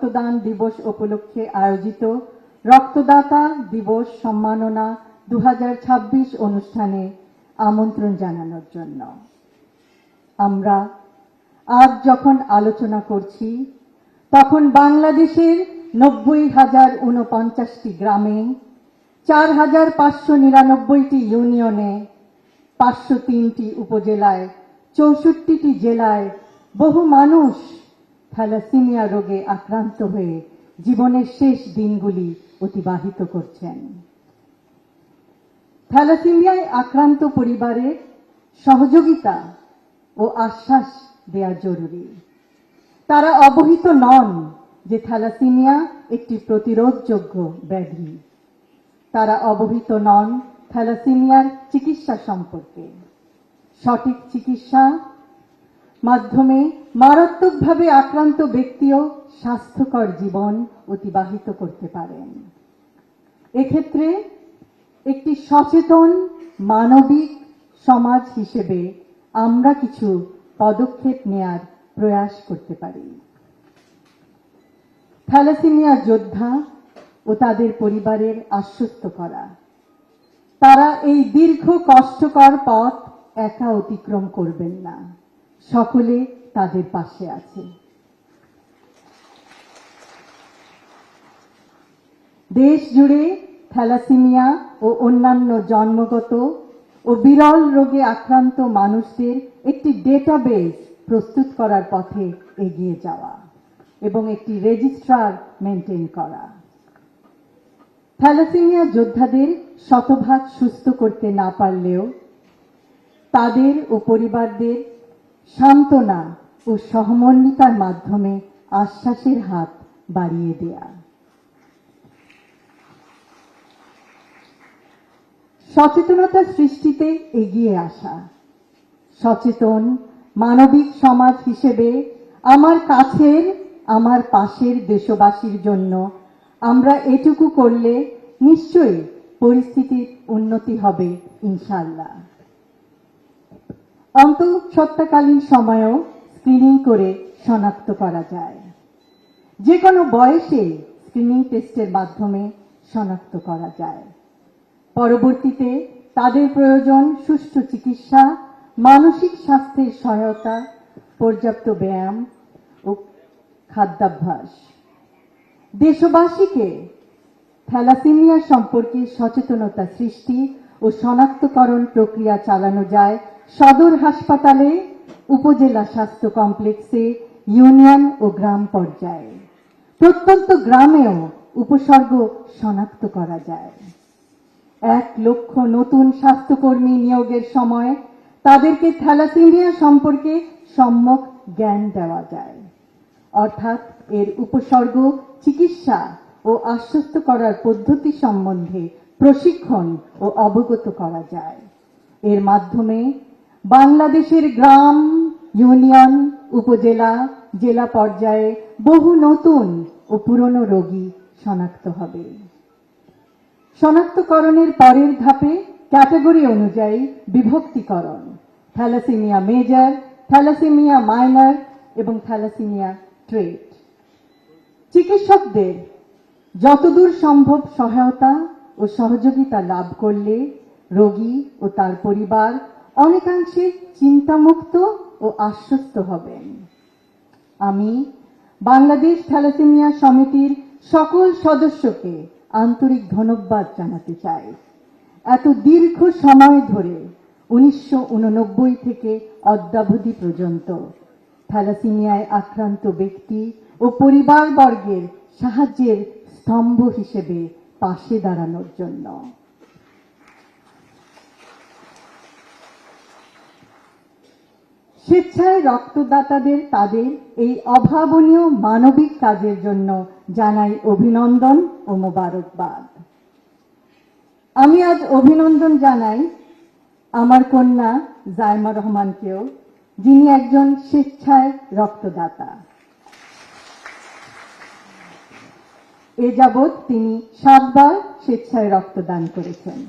রক্তদান দিবস উপলক্ষে আয়োজিত রক্তদাতা দিবস সম্মাননা 2026 অনুষ্ঠানে আমন্ত্রণ জানানোর জন্য। আমরা আজ যখন আলোচনা করছি তখন বাংলাদেশের 90,049টি গ্রামে, 4,599টি ইউনিয়নে, 503টি উপজেলায়, 64টি জেলায় বহু মানুষ থ্যালাসেমিয়া রোগে আক্রান্ত হয়ে জীবনের শেষ দিনগুলি অতিবাহিত করছেন। থ্যালাসেমিয়ায় আক্রান্ত পরিবারের সহযোগিতা ও আশ্বাস দেওয়া জরুরি। তারা অবহিত নন যে থ্যালাসেমিয়া একটি প্রতিরোধযোগ্য ব্যাধি। তারা অবহিত নন থ্যালাসেমিয়ার চিকিৎসা সম্পর্কে। সঠিক চিকিৎসা মাধ্যমে মারাত্মকভাবে আক্রান্ত ব্যক্তিও স্বাস্থ্যকর জীবন অতিবাহিত করতে পারেন। এক্ষেত্রে একটি সচেতন মানবিক সমাজ হিসেবে আমরা কিছু পদক্ষেপ নেয়ার প্রয়াস করতে পারি। থ্যালাসেমিয়া যোদ্ধা ও তাদের পরিবারের আশ্বস্ত করা, তারা এই দীর্ঘ কষ্টকর পথ একা অতিক্রম করবেন না, সকলে তাদের পাশে আছে। দেশ জুড়ে থ্যালাসেমিয়া ও অন্যান্য জন্মগত ও বিরল রোগে আক্রান্ত মানুষদের একটি ডেটাবেস প্রস্তুত করার পথে এগিয়ে যাওয়া এবং একটি রেজিস্ট্রার মেনটেন করা। থ্যালাসেমিয়া যোদ্ধাদের শতভাগ সুস্থ করতে না পারলেও তাদের ও পরিবারদের সান্ত্বনা ও সহমর্মিতার মাধ্যমে আশ্বাসের হাত বাড়িয়ে দেয়া। সচেতনতা সৃষ্টিতে এগিয়ে আসা। সচেতন মানবিক সমাজ হিসেবে আমার কাছের, আমার পাশের দেশবাসীর জন্য আমরা এটুকু করলে নিশ্চয়ই পরিস্থিতির উন্নতি হবে ইনশাআল্লাহ। অন্তঃসত্ত্বাকালীন সময়েও স্ক্রিনিং করে শনাক্ত করা যায়। যে কোনো বয়সে স্ক্রিনিং টেস্টের মাধ্যমে শনাক্ত করা যায়। পরবর্তীতে তাদের প্রয়োজন সুষ্ঠু চিকিৎসা, মানসিক স্বাস্থ্যের সহায়তা, পর্যাপ্ত ব্যায়াম ও খাদ্যাভ্যাস। দেশবাসীকে থ্যালাসেমিয়া সম্পর্কে সচেতনতা সৃষ্টি ও শনাক্তকরণ প্রক্রিয়া চালানো যায় সদর হাসপাতালে, উপজেলা স্বাস্থ্য কমপ্লেক্সে, ইউনিয়ন ও গ্রাম পর্যায়ে। প্রত্যন্ত গ্রামেও উপসর্গ শনাক্ত করা যায়। 1 লক্ষ নতুন স্বাস্থ্যকর্মী নিয়োগের সময় তাদেরকে থ্যালাসেমিয়া সম্পর্কে সম্যক জ্ঞান দেওয়া যায়, অর্থাৎ এর উপসর্গ, চিকিৎসা ও আশ্বস্ত করার পদ্ধতি সম্বন্ধে প্রশিক্ষণ ও অবগত করা যায়। এর মাধ্যমে বাংলাদেশের গ্রাম, ইউনিয়ন, উপজেলা, জেলা পর্যায়ে বহু নতুন ও পুরনো রোগী শনাক্ত হবে। শনাক্তকরণের পরের ধাপে ক্যাটাগরি অনুযায়ী বিভক্তিকরণ: থ্যালাসেমিয়া মেজর, থ্যালাসেমিয়া মাইনর এবং থ্যালাসেমিয়া ট্রেট। চিকিৎসকদের যতদূর সম্ভব সহায়তা ও সহযোগিতা লাভ করলে রোগী ও তার পরিবার অনেকাংশে চিন্তামুক্ত ও আশ্বস্ত হবেন। আমি বাংলাদেশ থ্যালাসেমিয়া সমিতির সকল সদস্যকে আন্তরিক ধন্যবাদ জানাতে চাই। এত দীর্ঘ সময় ধরে 1989 থেকে অদ্যাবধি পর্যন্ত থ্যালাসেমিয়ায় আক্রান্ত ব্যক্তি ও পরিবারবর্গের সাহায্যের স্তম্ভ হিসেবে পাশে দাঁড়ানোর জন্য। স্বেচ্ছায় রক্তদাতাদের তাদের এই অভাবনীয় মানবিক কাজের জন্য জানাই অভিনন্দন ও মোবারকবাদ। আমি আজ অভিনন্দন জানাই আমার কন্যা জাইমা রহমানকেও, যিনি একজন স্বেচ্ছায় রক্তদাতা। এ যাবৎ তিনি 7 বার স্বেচ্ছায় রক্তদান করেছেন।